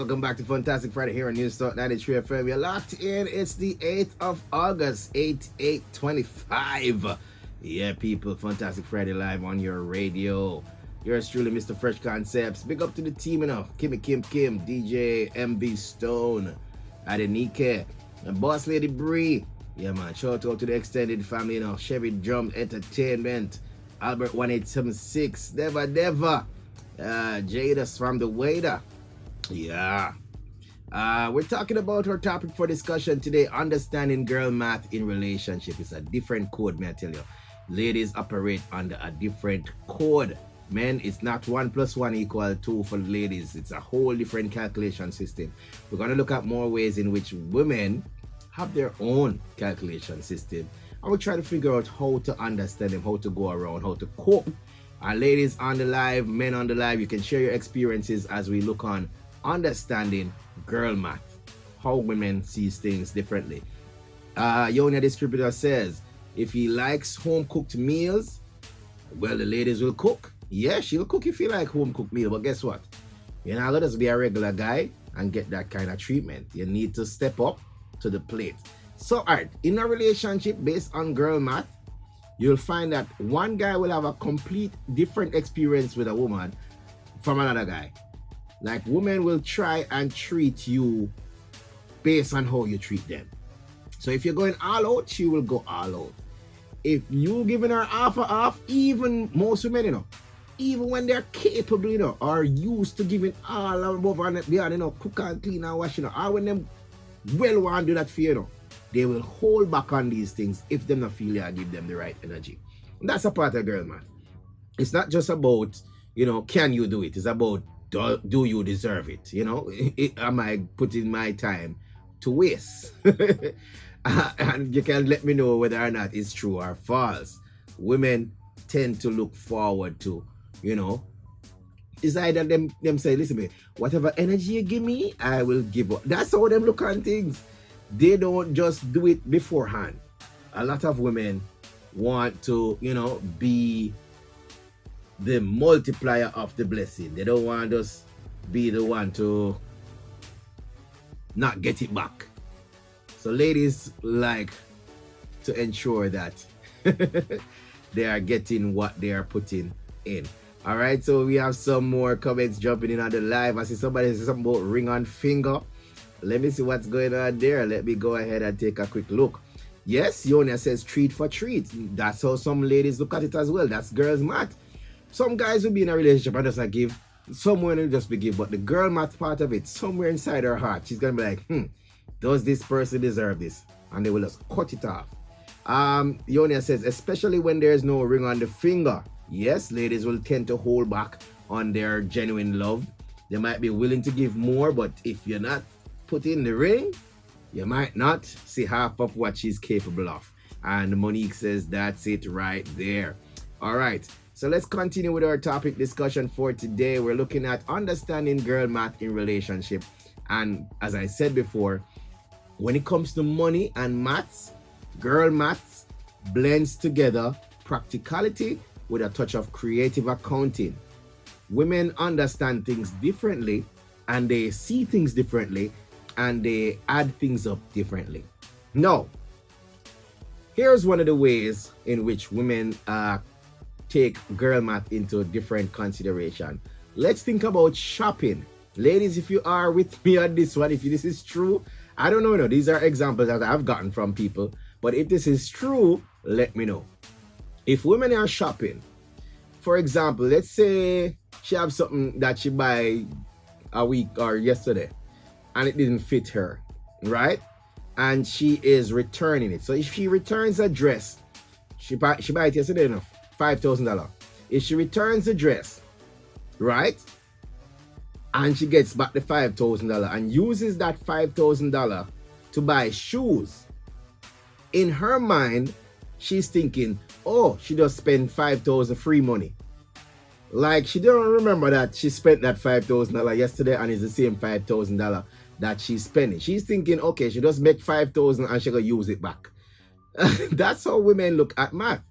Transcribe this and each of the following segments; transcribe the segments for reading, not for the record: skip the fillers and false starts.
welcome back to Fantastic Friday here on News Talk 93 FM. You're locked in. It's the 8th of August, 8/8/25. Yeah, people, Fantastic Friday live on your radio. Yours truly, Mr. Fresh Concepts. Big up to the team, Kimmie, Kim, DJ, MV Stone, Adenike, and Boss Lady Bree. Yeah, man, shout out to the extended family, Chevy Drum Entertainment, Albert 1876, Deva, Jadus from the Wader. Yeah. We're talking about our topic for discussion today, understanding girl math in relationship. It's a different code, may I tell you. Ladies operate under a different code. Men, it's not 1 + 1 = 2 for ladies. It's a whole different calculation system. We're going to look at more ways in which women have their own calculation system. And we'll try to figure out how to understand them, how to go around, how to cope. Ladies on the live, men on the live, you can share your experiences as we look on understanding girl math, how women sees things differently. Yonia Distributor says, if he likes home-cooked meals, well, the ladies will cook. Yeah, she'll cook if you like home-cooked meal, but guess what? You're not going to be a regular guy and get that kind of treatment. You need to step up to the plate. So, all right, in a relationship based on girl math, you'll find that one guy will have a complete different experience with a woman from another guy. Like, women will try and treat you based on how you treat them. So if you're going all out, she will go all out. If you're giving her half, even most women, even when they're capable, are used to giving all above and beyond, cook and clean and wash, or when them well want to do that for you, they will hold back on these things if they don't feel you give them the right energy. And that's a part of girl math. It's not just about, can you do it? It's about, do you deserve it? Am I putting my time to waste? And you can let me know whether or not it's true or false. Women tend to look forward to, it's either them say, listen, me, whatever energy you give me, I will give up. That's how them look on things. They don't just do it beforehand. A lot of women want to, be the multiplier of the blessing. They don't want us be the one to not get it back. So ladies like to ensure that they are getting what they are putting in. All right, so we have some more comments jumping in on the live. I see somebody say something about ring on finger. Let me see what's going on there. Let me go ahead and take a quick look. Yes, Yonia says treat for treat. That's how some ladies look at it as well. That's girls math. Some guys will be in a relationship and just like give. Some women will just be give. But the girl math part of it, somewhere inside her heart, she's going to be like, does this person deserve this? And they will just cut it off. Yonia says, especially when there's no ring on the finger. Yes, ladies will tend to hold back on their genuine love. They might be willing to give more, but if you're not put in the ring, you might not see half of what she's capable of. And Monique says that's it right there. All right, so let's continue with our topic discussion for today. We're looking at understanding girl math in relationship. And as I said before, when it comes to money and maths, girl maths blends together practicality with a touch of creative accounting. Women understand things differently and they see things differently and they add things up differently. Now, here's one of the ways in which women take girl math into different consideration. Let's think about shopping. Ladies, if you are with me on this one, if this is true, I don't know, these are examples that I've gotten from people, but if this is true, let me know. If women are shopping, for example, let's say she have something that she buy a week or yesterday and it didn't fit her, right? And she is returning it. So if she returns a dress, she buy it yesterday enough, $5,000. If she returns the dress, right? And she gets back the $5,000 and uses that $5,000 to buy shoes. In her mind, she's thinking, oh, she just spent $5,000 free money. Like she don't remember that she spent that $5,000 yesterday and it's the same $5,000 that she's spending. She's thinking, okay, she just make $5,000 and she gonna use it back. That's how women look at math.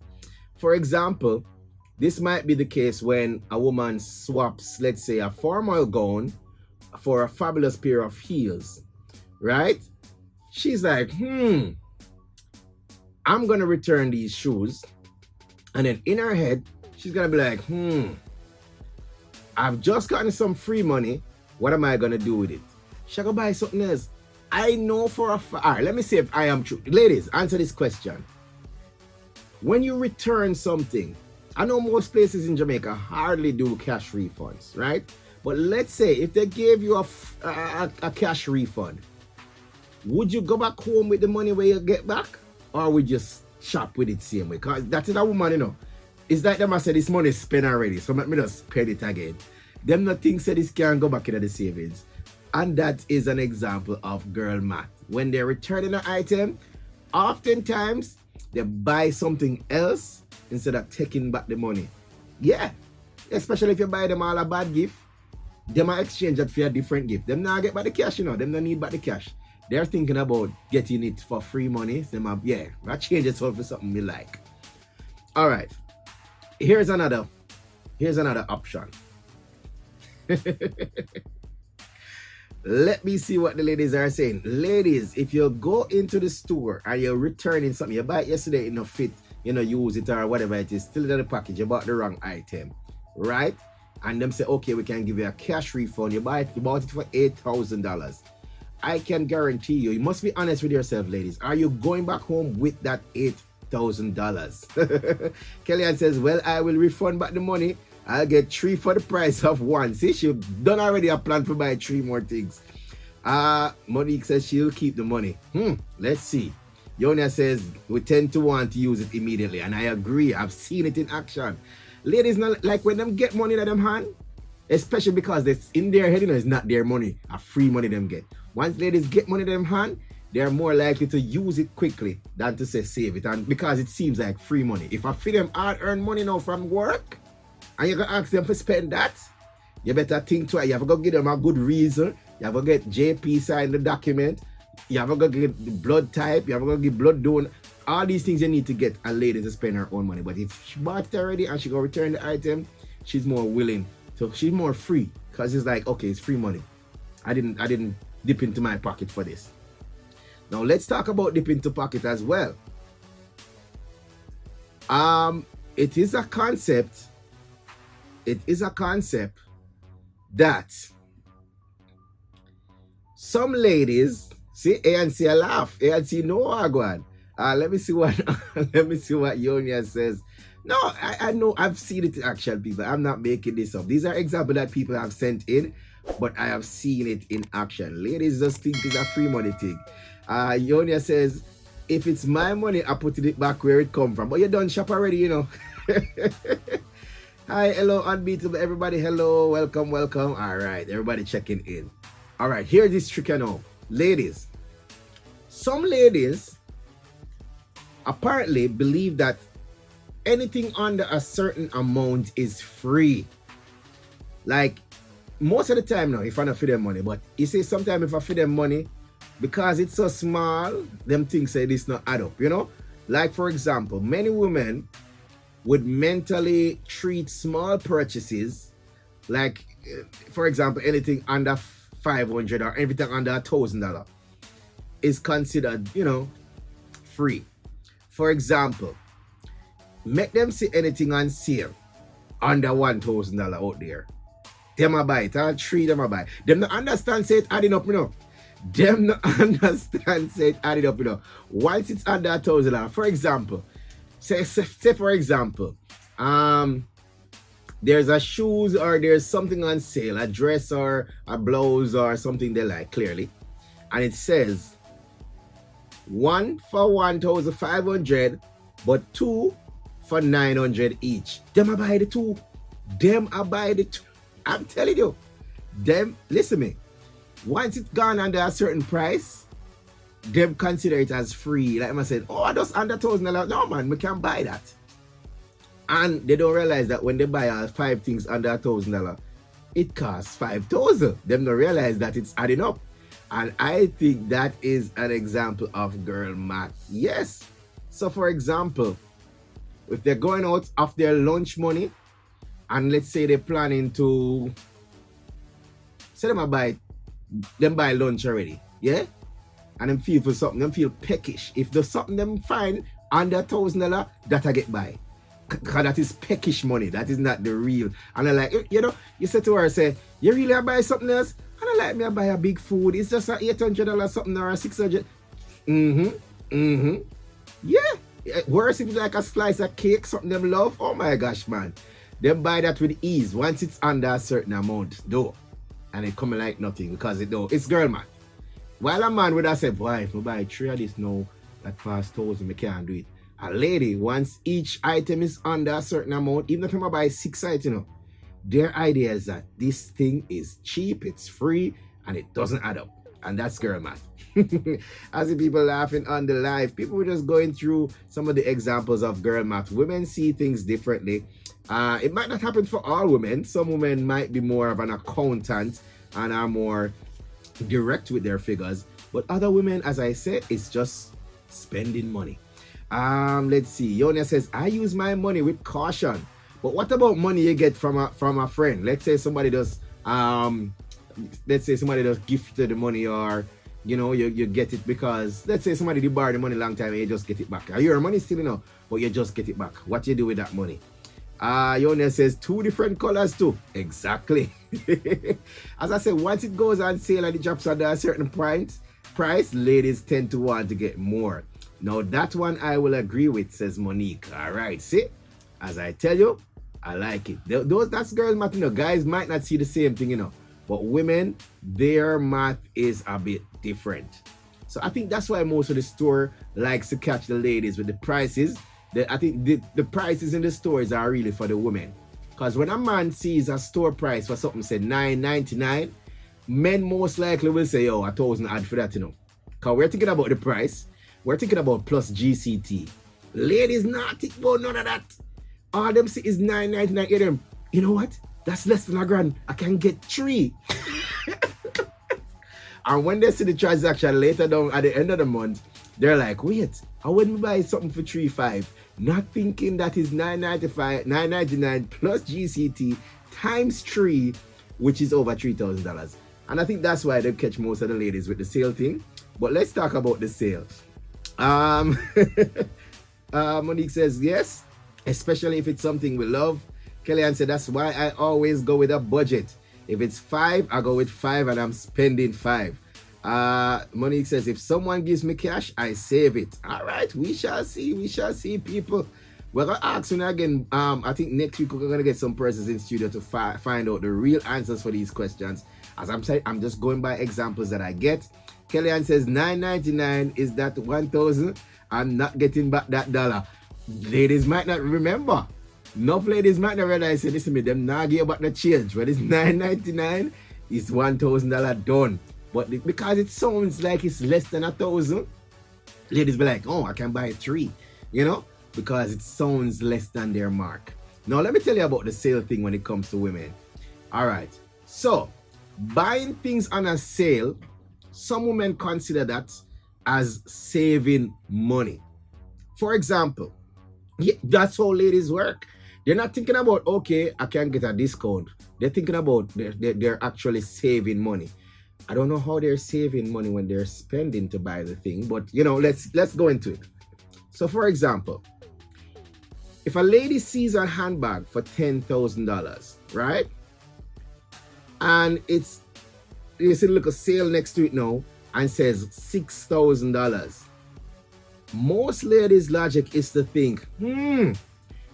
For example, this might be the case when a woman swaps, let's say, a formal gown for a fabulous pair of heels, right? She's like, I'm gonna return these shoes. And then in her head, she's gonna be like, I've just gotten some free money. What am I gonna do with it? She'll go buy something else. I know for a fact. All right, let me see if I am true. Ladies, answer this question. When you return something, I know most places in Jamaica hardly do cash refunds, right? But let's say if they gave you a cash refund, would you go back home with the money where you get back? Or would you shop with it same way? Because that is a woman, you know. It's like them I said this money is spent already, so let me just spend it again. Them not think say this can go back into the savings. And that is an example of girl math. When they're returning an item, oftentimes they buy something else instead of taking back the money. Yeah, especially if you buy them all a bad gift, they might exchange that for a different gift. Them not get back the cash, you know. Them not need back the cash. They're thinking about getting it for free money. Them have, yeah, that changes for something we like. All right, here's another option. Let me see what the ladies are saying. Ladies, if you go into the store and you're returning something, you bought it yesterday, it no fit, you know, use it or whatever it is, still in the package, you bought the wrong item, right? And them say, okay, we can give you a cash refund. You bought it for $8,000. I can guarantee you, you must be honest with yourself, ladies. Are you going back home with that $8,000? Kellyanne says, well, I will refund back the money. I'll get 3 for the price of 1. See, she done already a plan to buy 3 more things. Monique says she'll keep the money. Let's see. Yonia says we tend to want to use it immediately, and I agree. I've seen it in action. Ladies, not like when them get money in them hand, especially because it's in their head, you know, it's not their money, a free money them get. Once ladies get money in them hand, they're more likely to use it quickly than to say save it, and because it seems like free money. If I feed them hard-earned money now from work, and you're going to ask them to spend that, you better think twice. You have to go give them a good reason. You have to get JP sign the document. You have to go get the blood type. You have to go get blood donor. All these things you need to get a lady to spend her own money. But if she bought it already and she go return the item, she's more willing. So she's more free. Because it's like, okay, it's free money. I didn't dip into my pocket for this. Now let's talk about dip into pocket as well. It is a concept. It is a concept that some ladies see ANC a laugh. ANC no agwan. Let me see what Yonia says. No, I know I've seen it in action, people. I'm not making this up. These are examples that people have sent in, but I have seen it in action. Ladies just think it's a free money thing. Yonia says, if it's my money, I put it back where it come from. But you done shop already, you know. Hi, hello, unbeatable everybody. Hello, welcome. All right, everybody checking in. All right, here's this trick I know. Ladies, some ladies apparently believe that anything under a certain amount is free. Like, most of the time now, if I don't feed them money, but you see, sometimes if I feed them money, because it's so small, them things say this not add up, you know? Like, for example, many women would mentally treat small purchases, like, for example, anything under $500 or everything under $1,000 is considered, you know, free. For example, make them see anything on sale under $1,000 out there. Them a buy it, all 3 them a buy. Them not understand say it adding up, you know. Them not understand say it adding up, you know. Once it's under $1,000, for example, say for example, there's a shoes or there's something on sale, a dress or a blouse or something they like, clearly, and it says 1 for 1,500, but 2 for 900 each. Them a buy the 2. Them a buy the 2. I'm telling you, them, listen to me. Once it's gone under a certain price, them consider it as free. Like I said, oh, just under $1,000. No, man, we can't buy that. And they don't realize that when they buy all 5 things under $1,000, it costs $5,000. Them don't realize that it's adding up. And I think that is an example of girl math. Yes. So for example, if they're going out of their lunch money, and let's say they're planning to, say them buy them buy lunch already. Yeah? And them feel for something, them feel peckish. If there's something them find under $1,000, that I get by. Because that is peckish money. That is not the real. And I like, you know, you say to her, say, you really buy something else? And I like me, I buy a big food. It's just a $800 something or a $600. Yeah. Worse if it's like a slice of cake, something them love. Oh my gosh, man. Them buy that with ease once it's under a certain amount, though. And it coming like nothing because it's girl math. While a man would have said, boy, if I buy 3 of this now, that cost 1,000, I can't do it. A lady, once each item is under a certain amount, even if I buy 6 items, you know, their idea is that this thing is cheap, it's free, and it doesn't add up. And that's girl math. I see people laughing on the live. People were just going through some of the examples of girl math. Women see things differently. It might not happen for all women. Some women might be more of an accountant and are more direct with their figures. But other women, as I said, it's just spending money. Let's see. Yonia says, I use my money with caution. But what about money you get from a friend? Let's say somebody does gift the money, or you know, you get it because let's say somebody did borrow the money a long time and you just get it back. Your money still, you know, but you just get it back. What you do with that money? Yonia says 2 different colors too. Exactly. As I said, once it goes on sale and it drops under a certain price, ladies tend to want to get more. Now that one I will agree with, says Monique. All right, see, as I tell you, I like it. That's girls' math, you know. Guys might not see the same thing, you know, but women, their math is a bit different. So I think that's why most of the store likes to catch the ladies with the prices. I think the prices in the stores are really for the women. Because when a man sees a store price for something, say $9.99, men most likely will say, yo, 1,000 add for that, you know. Because we're thinking about the price. We're thinking about plus GCT. Ladies not think about none of that. All them see is $9.99. You know what? That's less than $1,000. I can get 3. And when they see the transaction later down at the end of the month, they're like, wait, I wouldn't buy something for $3.5. Not thinking that is $9.99 plus GCT times 3, which is over $3,000. And I think that's why they catch most of the ladies with the sale thing. But let's talk about the sale. Monique says, yes, especially if it's something we love. Kellyanne said, that's why I always go with a budget. If it's 5, I go with 5 and I'm spending 5. Monique says, if someone gives me cash, I save it. All right, we shall see, people. We're going to ask you again. I think next week we're going to get some persons in studio to find out the real answers for these questions. As I'm saying, I'm just going by examples that I get. Kellyanne says, $9.99 is that 1,000. I'm not getting back that dollar. Ladies might not remember. Enough ladies might not realize, say, listen to me, them not give back the change. When it's $9.99, it's $1,000 done. But because it sounds like it's less than 1,000, ladies be like, oh, I can buy 3, you know, because it sounds less than their mark. Now, let me tell you about the sale thing when it comes to women. All right. So, buying things on a sale, some women consider that as saving money. For example, that's how ladies work. They're not thinking about, okay, I can get a discount. They're thinking about they're actually saving money. I don't know how they're saving money when they're spending to buy the thing, but you know, let's go into it. So for example, if a lady sees a handbag for $10,000, right? And you see look a sale next to it now and says $6,000. Most ladies' logic is to think,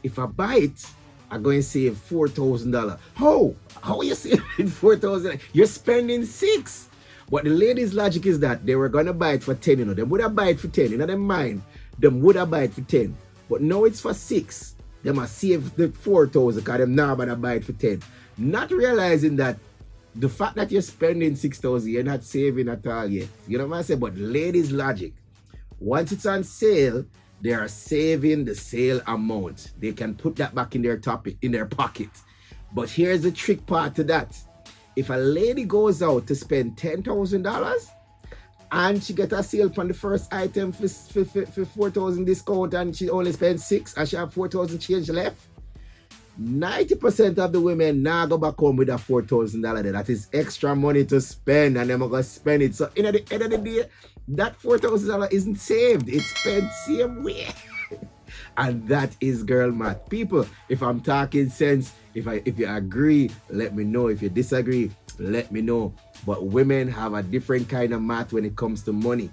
if I buy it, I'm going to save $4,000. How are you saving $4,000? You're spending $6,000. But the ladies' logic is that they were going to buy it for 10, you know. They would have buy it for 10. In their mind, they would have buy it for 10. But now it's for 6. They must save the 4,000 because they're now going to buy it for 10. Not realizing that the fact that you're spending 6,000, you're not saving at all yet. You know what I say? But ladies' logic, once it's on sale, they are saving the sale amount. They can put that back in their pocket. But here's the trick part to that. If a lady goes out to spend $10,000 and she get a sale on the first item for 4,000 discount and she only spends 6 and she have 4,000 change left, 90% of the women now go back home with a $4,000 there. That is extra money to spend, and they're going to spend it. So, in the end of the day, that $4,000 isn't saved. It's spent same way. And that is girl math. People, if I'm talking sense, if you agree, let me know. If you disagree, let me know. But women have a different kind of math when it comes to money.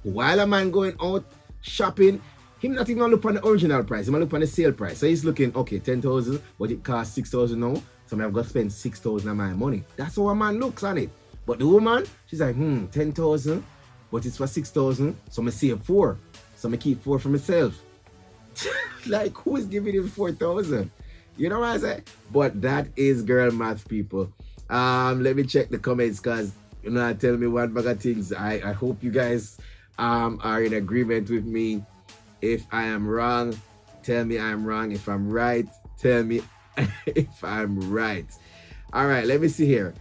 While a man going out shopping, him not even look on the original price. He might look on the sale price. So he's looking, okay, 10,000, but it costs 6,000 now. So I've got to spend 6,000 of my money. That's how a man looks on it. But the woman, she's like, 10,000, but it's for 6,000. So I save 4. So I keep 4 for myself. Like, who is giving him 4,000? You know what I say? But that is girl math, people. Let me check the comments, because you know, tell me one bag of things. I hope you guys are in agreement with me. If I am wrong, tell me I'm wrong. If I'm right, tell me if I'm right. All right, let me see here.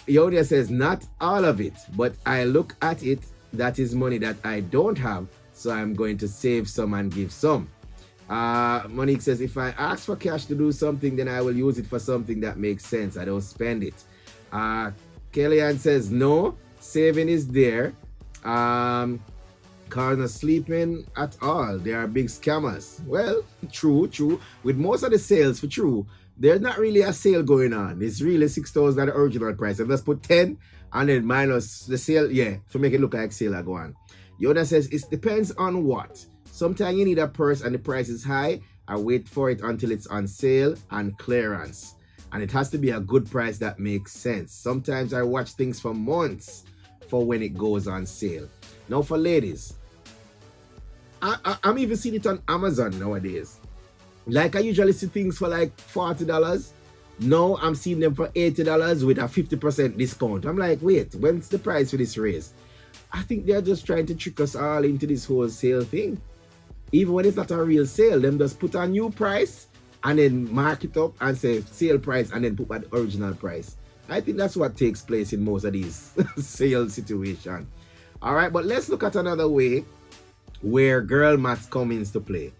Yodia says, not all of it, but I look at it, that is money that I don't have, so I'm going to save some and give some. Monique says, if I ask for cash to do something, then I will use it for something that makes sense. I don't spend it. Kellyanne says, no, saving is there. Cars not sleeping at all. They are big scammers. Well, true. With most of the sales, for true, there's not really a sale going on. It's really 6,000 at the original price. And let's put 10 and then minus the sale, to make it look like sale are going. Yoda says, it depends on what. Sometimes you need a purse and the price is high. I wait for it until it's on sale and clearance. And it has to be a good price that makes sense. Sometimes I watch things for months for when it goes on sale. Now for ladies, I'm even seeing it on Amazon nowadays. Like I usually see things for like $40. Now I'm seeing them for $80 with a 50% discount. I'm like, wait, when's the price for this raise? I think they're just trying to trick us all into this whole sale thing. Even when it's not a real sale, them just put a new price and then mark it up and say sale price and then put at the original price. I think that's what takes place in most of these sale situations. All right, but let's look at another way where girl math comes into play.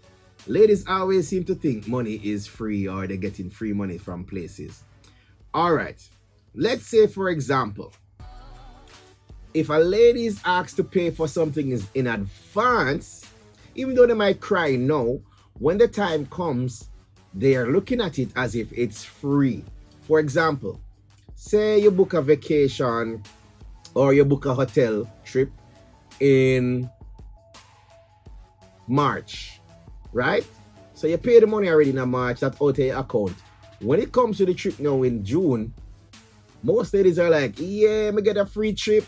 Ladies always seem to think money is free or they're getting free money from places. All right, let's say, for example, if a lady is asked to pay for something in advance, even though they might cry no, when the time comes, they are looking at it as if it's free. For example, say you book a vacation or you book a hotel trip in March, right? So you pay the money already in March, that's out of your account. When it comes to the trip now in June, most ladies are like, yeah, me get a free trip,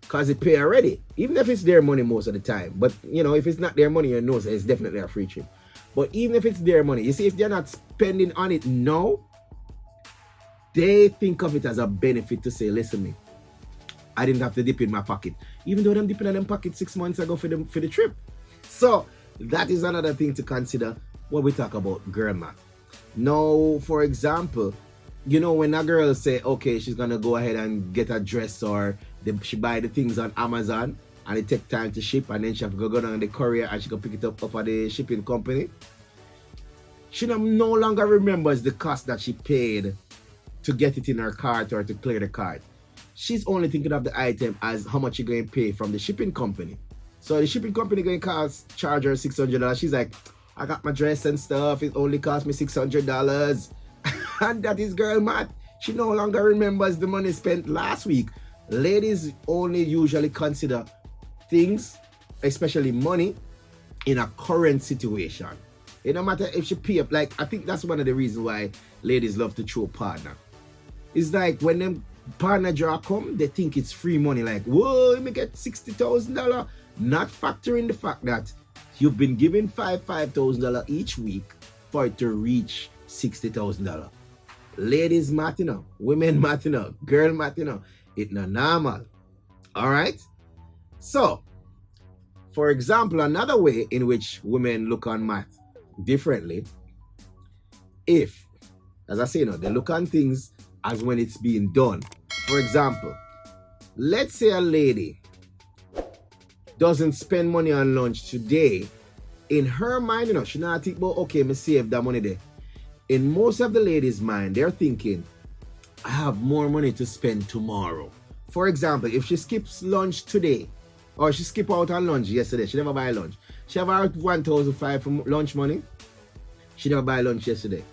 because they pay already. Even if it's their money most of the time. But, you know, if it's not their money, you know it's definitely a free trip. But even if it's their money, you see, if they're not spending on it now, they think of it as a benefit to say, listen me, I didn't have to dip in my pocket. Even though them dipping in them pocket 6 months ago for the trip. So, that is another thing to consider when we talk about girl math. Now, for example, you know, when a girl say, okay, she's gonna go ahead and get a dress or she buy the things on Amazon and it take time to ship and then she have to go down the courier and she can pick it up at the shipping company. She no longer remembers the cost that she paid to get it in her cart or to clear the cart. She's only thinking of the item as how much you're going to pay from the shipping company. So the shipping company going to charge her $600. She's like, I got my dress and stuff. It only cost me $600. And that is girl math. She no longer remembers the money spent last week. Ladies only usually consider things, especially money, in a current situation. It no matter if she pay up. Like, I think that's one of the reasons why ladies love to throw partner. It's like when them partner draw come, they think it's free money. Like, whoa, you may get $60,000. Not factoring the fact that you've been given $5,000 each week for it to reach $60,000. Ladies math, you know, women math, you know, girl math, you know, it's not normal. All right. So, for example, another way in which women look on math differently, if, as I say, you know, they look on things as when it's being done. For example, let's say a lady doesn't spend money on lunch today. In her mind, you know, she not think about, okay, me save that money there. in most of the ladies' mind, they're thinking, I have more money to spend tomorrow. For example, if she skips lunch today, or she skip out on lunch yesterday, she never buy lunch. She have her 1,500 for lunch money. She never buy lunch yesterday.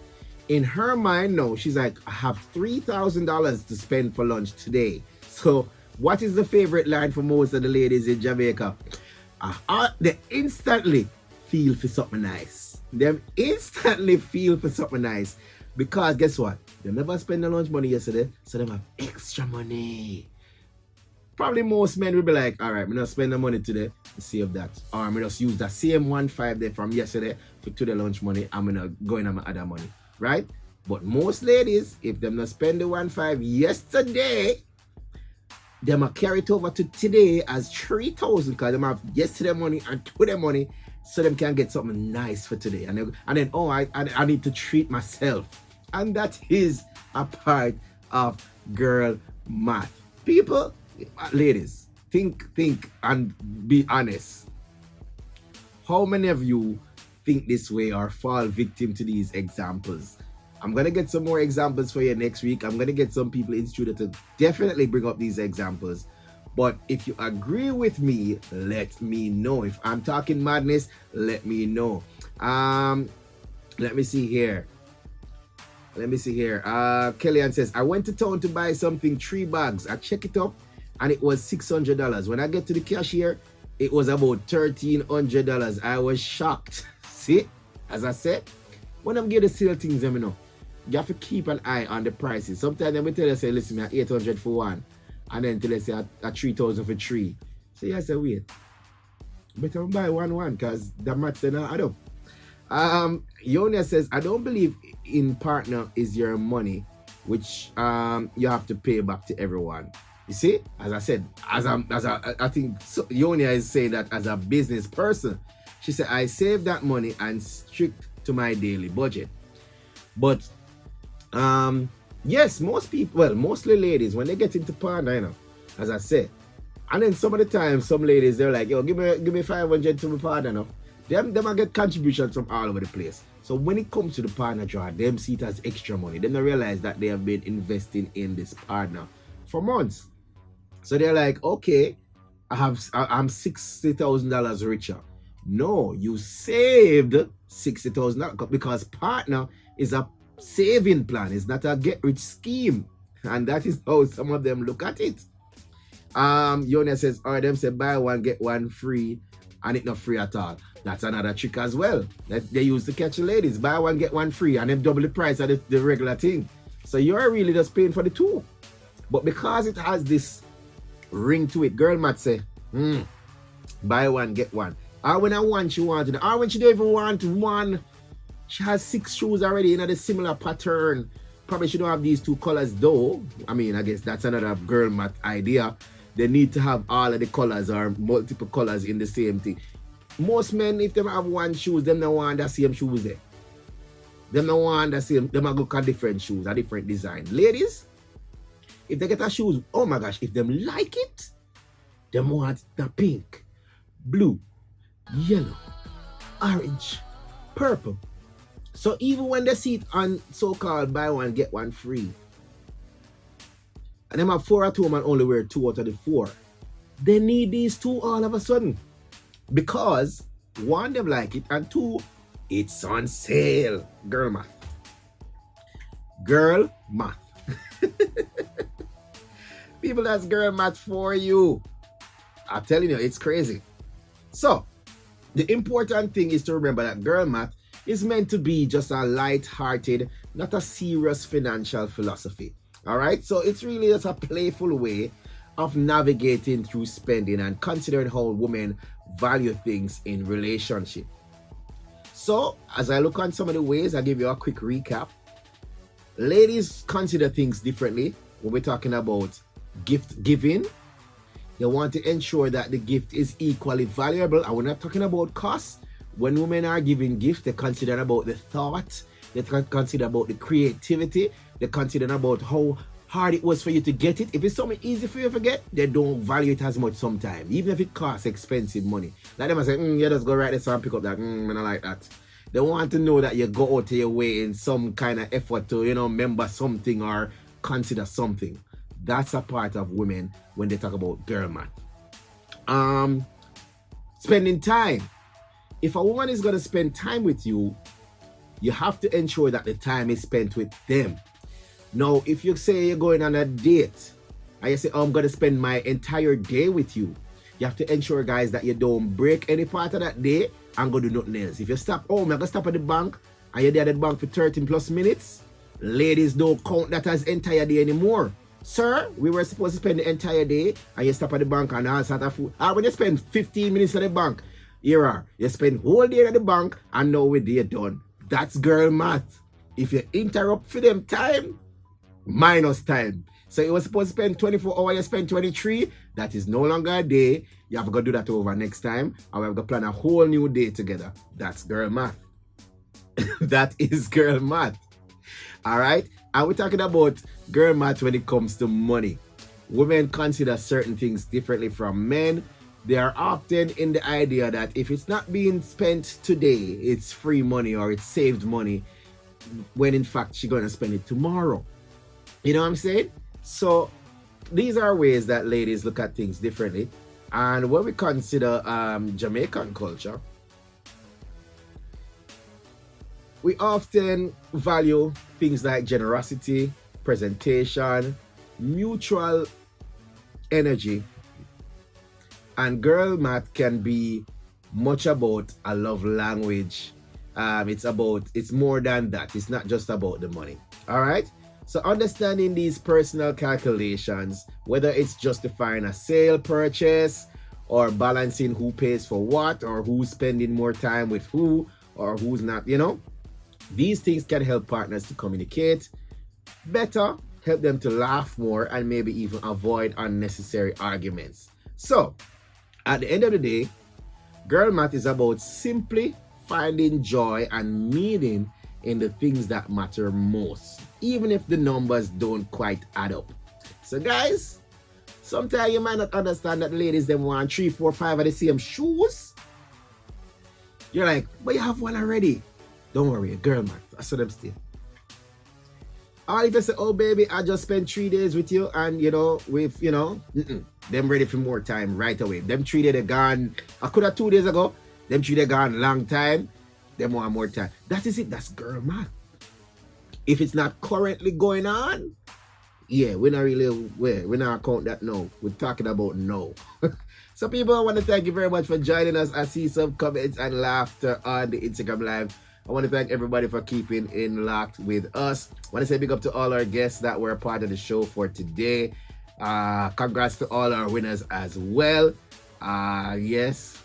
In her mind, no, she's like, I have $3,000 to spend for lunch today. So what is the favorite line for most of the ladies in Jamaica? They instantly feel for something nice. They instantly feel for something nice. Because guess what? They never spend the lunch money yesterday, so they have extra money. Probably most men will be like, all right, I'm not spend the money today to save that. Or I'm just use the same 1,500 there from yesterday for to the lunch money. I'm gonna go in on my other money. Right? But most ladies, if them not spend the 1,500 yesterday, them a carry it over to today as 3,000 because them have yesterday money and today money, so them can get something nice for today. And then oh, I need to treat myself. And that is a part of girl math. People, ladies, think and be honest. How many of you think this way or fall victim to these examples? I'm going to get some more examples for you next week. I'm going to get some people in studio to definitely bring up these examples. But if you agree with me, let me know. If I'm talking madness, let me know. Let me see here. Kellyanne says, I went to town to buy something, 3 bags. I check it up and it was $600. When I get to the cashier, it was about $1,300. I was shocked. See, as I said, when I'm getting the sale things, you know, you have to keep an eye on the prices. Sometimes they will tell you, say, listen, I'm 800 for one, and then tell you, say, at 3,000 for 3. So you say, wait, better buy one, because the maths are not add up. Yonia says, I don't believe in partner is your money, which you have to pay back to everyone. You see, as I said, I think Yonia is saying that as a business person. She said, I save that money and strict to my daily budget. But yes, most people, well, mostly ladies, when they get into partner, you know, as I said, and then some of the time, some ladies, they're like, yo, give me 500 to my partner now. Them I get contributions from all over the place. So when it comes to the partner draw, them see it as extra money. Then they realize that they have been investing in this partner for months. So they're like, okay, I'm $60,000 richer. No, you saved $60,000 because partner is a saving plan. It's not a get rich scheme. And that is how some of them look at it. Yona says, or them say buy one, get one free, and it's not free at all. That's another trick as well. That they use to catch the ladies. Buy one, get one free, and then double the price of the regular thing. So you're really just paying for the two. But because it has this ring to it, girl might say, buy one, get one. Or when I want, she wanted it. Or when she don't even want one, she has 6 shoes already in a similar pattern. Probably she don't have these 2 colors though. I mean, I guess that's another girl math idea. They need to have all of the colors or multiple colors in the same thing. Most men, if they have one shoes, them don't want the same shoes there. Them don't want the same, them look at different shoes, a different design. Ladies, if they get a shoes, oh my gosh, if them like it, them want the pink, blue, yellow, orange, purple. So even when they see it on so-called buy one, get one free, and them have 4 at home and only wear 2 out of the 4, they need these 2 all of a sudden. Because 1, them like it, and 2, it's on sale. Girl math. Girl math. People, that's girl math for you. I'm telling you, it's crazy. So, the important thing is to remember that girl math is meant to be just a light-hearted, not a serious financial philosophy. All right? So, it's really just a playful way of navigating through spending and considering how women value things in relationship. So, as I look on some of the ways, I'll give you a quick recap. Ladies consider things differently when we're talking about gift giving. They want to ensure that the gift is equally valuable. And we're not talking about cost. When women are giving gifts, they consider about the thought, they consider about the creativity, they consider about how hard it was for you to get it. If it's something easy for you to get, they don't value it as much sometimes, even if it costs expensive money. Like them I say, you just go right there and pick up that, I don't like that. They want to know that you go out of your way in some kind of effort to, remember something or consider something. That's a part of women when they talk about girl math. Spending time. If a woman is going to spend time with you, you have to ensure that the time is spent with them. Now, if you say you're going on a date and you say, I'm going to spend my entire day with you, you have to ensure, guys, that you don't break any part of that day and go do nothing else. If you stop, I'm going to stop at the bank and you're there at the bank for 13 plus minutes, ladies don't count that as entire day anymore. Sir, we were supposed to spend the entire day and you stop at the bank and all sort of food. Or when you spend 15 minutes at the bank, you spend whole day at the bank and now we're there done. That's girl math. If you interrupt for them time, minus time. So you were supposed to spend 24 hours, you spend 23. That is no longer a day. You have to go do that over next time. And we have to plan a whole new day together. That's girl math. That is girl math. All right? And we're talking about girl math when it comes to money. Women consider certain things differently from men. They are often in the idea that if it's not being spent today, it's free money or it's saved money, when in fact she's going to spend it tomorrow. You know what I'm saying? So these are ways that ladies look at things differently. And when we consider Jamaican culture, we often value things like generosity, presentation, mutual energy. And girl math can be much about a love language. It's more than that. It's not just about the money. All right? So understanding these personal calculations, whether it's justifying a sale purchase or balancing who pays for what or who's spending more time with who or who's not, these things can help partners to communicate better, help them to laugh more, and maybe even avoid unnecessary arguments. So, at the end of the day, girl math is about simply finding joy and meaning in the things that matter most, even if the numbers don't quite add up. So guys, sometimes you might not understand that ladies them want 3, 4, 5 of the same shoes. You're like, but you have one already. Don't worry, girl math. I saw them still. Or if you say, oh baby, I just spent 3 days with you and them ready for more time right away. Them 3 days they gone. I could have 2 days ago. Them 3 days gone long time. Them want more time. That is it. That's girl math. If it's not currently going on, we're not count that now. We're talking about no. So people, I want to thank you very much for joining us. I see some comments and laughter on the Instagram live. I want to thank everybody for keeping in locked with us. I want to say big up to all our guests that were a part of the show for today. Congrats to all our winners as well. Yes.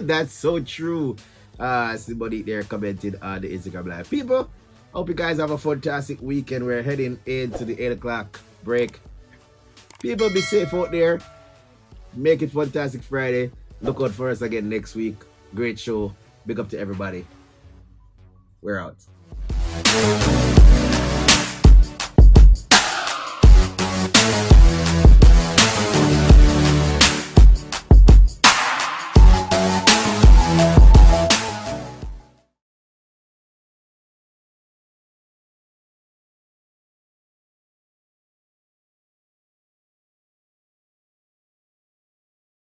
That's so true. Somebody there commented on the Instagram live. People, hope you guys have a fantastic weekend. We're heading into the 8 o'clock break. People, be safe out there. Make it Fantastic Friday. Look out for us again next week. Great show. Big up to everybody. We're out.